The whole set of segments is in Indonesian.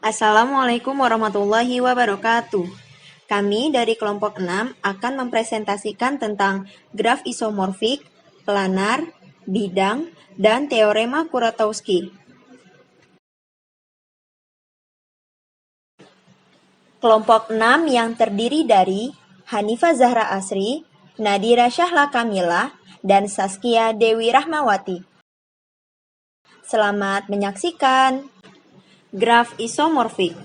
Assalamualaikum warahmatullahi wabarakatuh. Kami dari kelompok 6 akan mempresentasikan tentang graf isomorfik, planar, bidang, dan teorema Kuratowski. Kelompok 6 yang terdiri dari Hanifah Zahra Asri, Nadira Syahla Kamila, dan Saskia Dewi Rahmawati. Selamat menyaksikan. Graf isomorfik.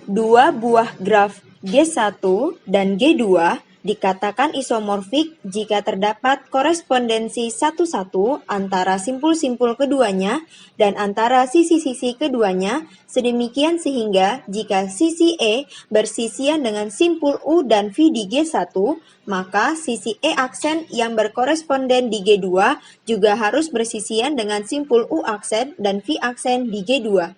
Dua buah graf G1 dan G2 dikatakan isomorfik jika terdapat korespondensi satu-satu antara simpul-simpul keduanya dan antara sisi-sisi keduanya, sedemikian sehingga jika sisi E bersisian dengan simpul U dan V di G1, maka sisi E aksen yang berkoresponden di G2 juga harus bersisian dengan simpul U aksen dan V aksen di G2.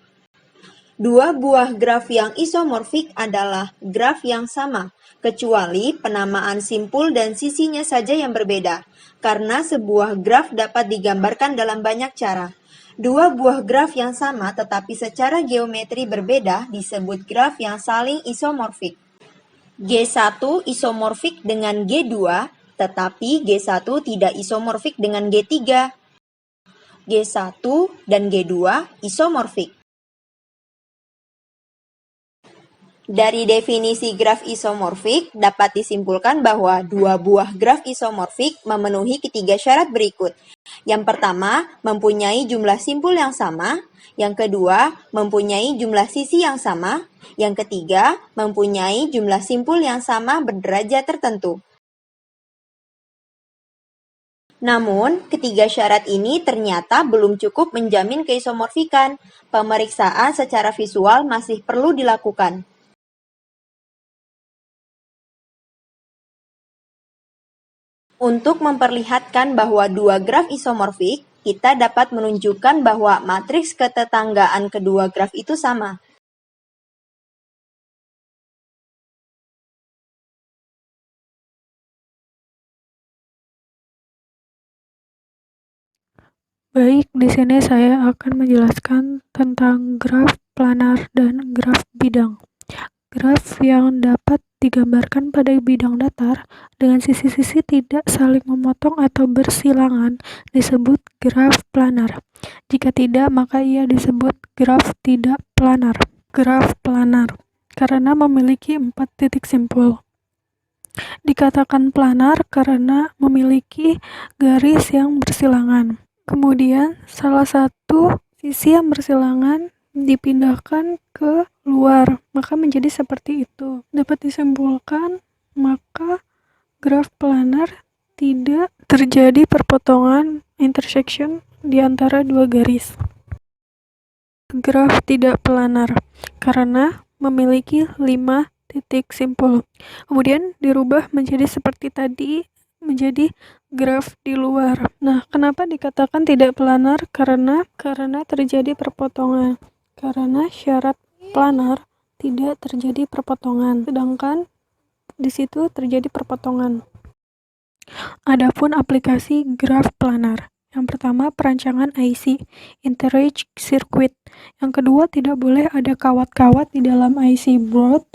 Dua buah graf yang isomorfik adalah graf yang sama, kecuali penamaan simpul dan sisinya saja yang berbeda, karena sebuah graf dapat digambarkan dalam banyak cara. Dua buah graf yang sama tetapi secara geometri berbeda disebut graf yang saling isomorfik. G1 isomorfik dengan G2, tetapi G1 tidak isomorfik dengan G3. G1 dan G2 isomorfik. Dari definisi graf isomorfik, dapat disimpulkan bahwa dua buah graf isomorfik memenuhi ketiga syarat berikut. Yang pertama, mempunyai jumlah simpul yang sama. Yang kedua, mempunyai jumlah sisi yang sama. Yang ketiga, mempunyai jumlah simpul yang sama berderajat tertentu. Namun, ketiga syarat ini ternyata belum cukup menjamin keisomorfikan. Pemeriksaan secara visual masih perlu dilakukan. Untuk memperlihatkan bahwa dua graf isomorfik, kita dapat menunjukkan bahwa matriks ketetanggaan kedua graf itu sama. Baik, di sini saya akan menjelaskan tentang graf planar dan graf bidang. Graf yang dapat digambarkan pada bidang datar dengan sisi-sisi tidak saling memotong atau bersilangan disebut graf planar. Jika tidak, maka ia disebut graf tidak planar. Graf planar karena memiliki 4 titik simpul. Dikatakan planar karena memiliki garis yang bersilangan. Kemudian salah satu sisi yang bersilangan dipindahkan ke luar, maka menjadi seperti itu. Dapat disimpulkan, maka graf planar tidak terjadi perpotongan intersection di antara dua garis. Graf tidak planar karena memiliki 5 titik simpul. Kemudian dirubah menjadi seperti tadi, menjadi graf di luar. Nah, kenapa dikatakan tidak planar? Karena terjadi perpotongan. Karena syarat planar tidak terjadi perpotongan, sedangkan di situ terjadi perpotongan. Adapun aplikasi graf planar. Yang pertama, perancangan IC, Interage Circuit. Yang kedua, tidak boleh ada kawat-kawat di dalam IC board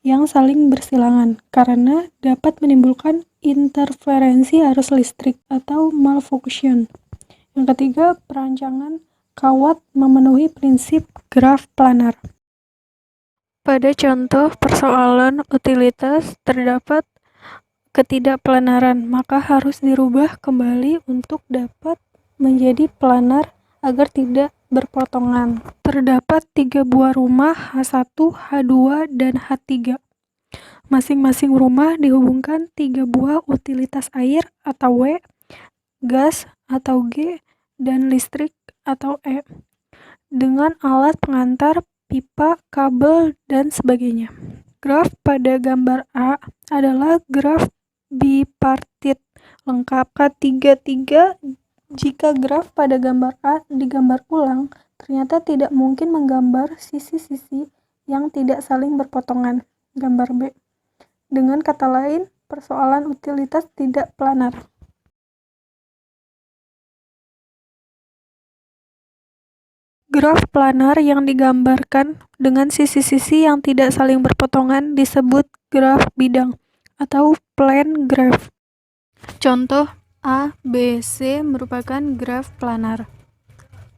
yang saling bersilangan, karena dapat menimbulkan interferensi arus listrik atau malfunction. Yang ketiga, perancangan kawat memenuhi prinsip graf planar. Pada contoh persoalan utilitas terdapat ketidakplanaran, maka harus dirubah kembali untuk dapat menjadi planar agar tidak berpotongan. Terdapat 3 buah rumah H1, H2, dan H3. Masing-masing rumah dihubungkan 3 buah utilitas air atau W, gas atau G, dan listrik atau E, dengan alat pengantar, pipa, kabel, dan sebagainya. Graf pada gambar A adalah graf bipartit lengkap K33. Jika graf pada gambar A digambar ulang, ternyata tidak mungkin menggambar sisi-sisi yang tidak saling berpotongan. Gambar B. Dengan kata lain, persoalan utilitas tidak planar. Graf planar yang digambarkan dengan sisi-sisi yang tidak saling berpotongan disebut graf bidang atau plane graph. Contoh A, B, C merupakan graf planar.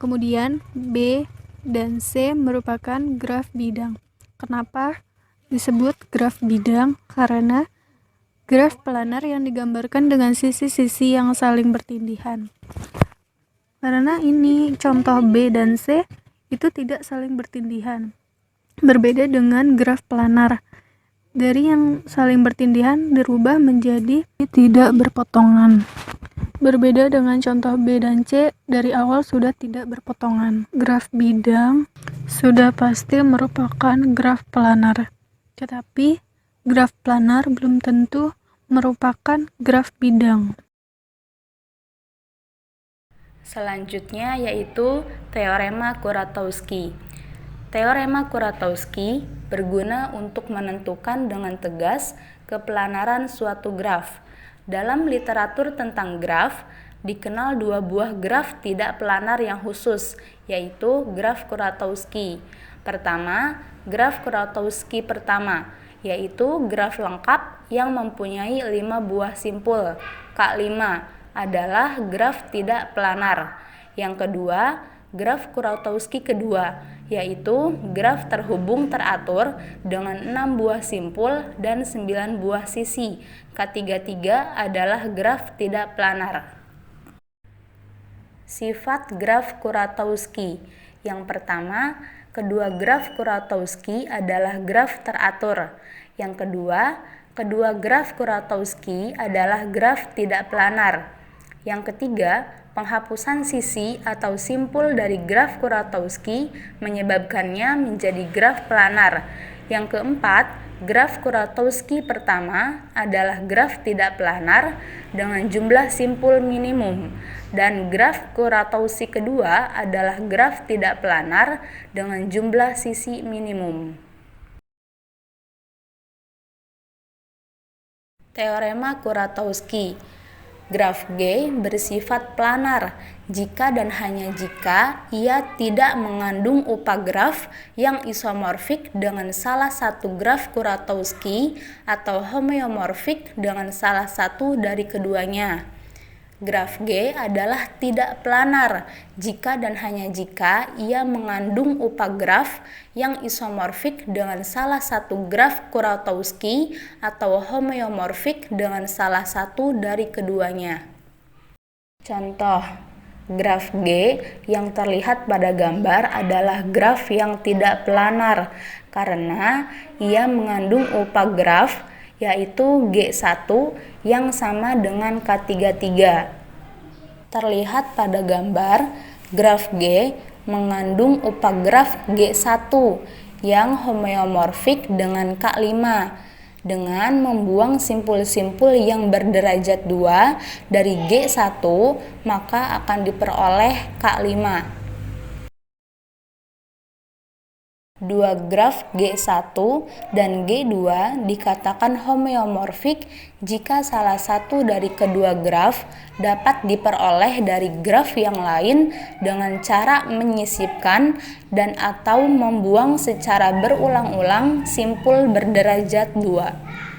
Kemudian B dan C merupakan graf bidang. Kenapa disebut graf bidang? Karena graf planar yang digambarkan dengan sisi-sisi yang saling bertindihan. Karena ini contoh B dan C itu tidak saling bertindihan. Berbeda dengan graf planar. Dari yang saling bertindihan dirubah menjadi tidak berpotongan. Berbeda dengan contoh B dan C, dari awal sudah tidak berpotongan. Graf bidang sudah pasti merupakan graf planar. Tetapi graf planar belum tentu merupakan graf bidang. Selanjutnya yaitu teorema Kuratowski. Teorema Kuratowski berguna untuk menentukan dengan tegas keplanaran suatu graf. Dalam literatur tentang graf, dikenal dua buah graf tidak planar yang khusus, yaitu graf Kuratowski. Pertama, graf Kuratowski pertama, yaitu graf lengkap yang mempunyai 5 buah simpul. K5 adalah graf tidak planar. Yang kedua, graf Kuratowski kedua, yaitu graf terhubung teratur dengan 6 buah simpul dan 9 buah sisi. K33 adalah graf tidak planar. Sifat graf Kuratowski. Yang pertama, kedua graf Kuratowski adalah graf teratur. Yang kedua graf Kuratowski adalah graf tidak planar. Yang ketiga, penghapusan sisi atau simpul dari graf Kuratowski menyebabkannya menjadi graf planar. Yang keempat, graf Kuratowski pertama adalah graf tidak planar dengan jumlah simpul minimum, dan graf Kuratowski kedua adalah graf tidak planar dengan jumlah sisi minimum. Teorema Kuratowski. Graf G bersifat planar jika dan hanya jika ia tidak mengandung upagraf yang isomorfik dengan salah satu graf Kuratowski atau homeomorfik dengan salah satu dari keduanya. Graf G adalah tidak planar jika dan hanya jika ia mengandung upagraf yang isomorfik dengan salah satu graf Kuratowski atau homeomorfik dengan salah satu dari keduanya. Contoh, graf G yang terlihat pada gambar adalah graf yang tidak planar karena ia mengandung upagraf yaitu G1 yang sama dengan K33. Terlihat pada gambar, graf G mengandung upagraf G1 yang homeomorfik dengan K5 dengan membuang simpul-simpul yang berderajat 2 dari G1, maka akan diperoleh K5. Dua graf G1 dan G2 dikatakan homeomorfik jika salah satu dari kedua graf dapat diperoleh dari graf yang lain dengan cara menyisipkan dan atau membuang secara berulang-ulang simpul berderajat 2.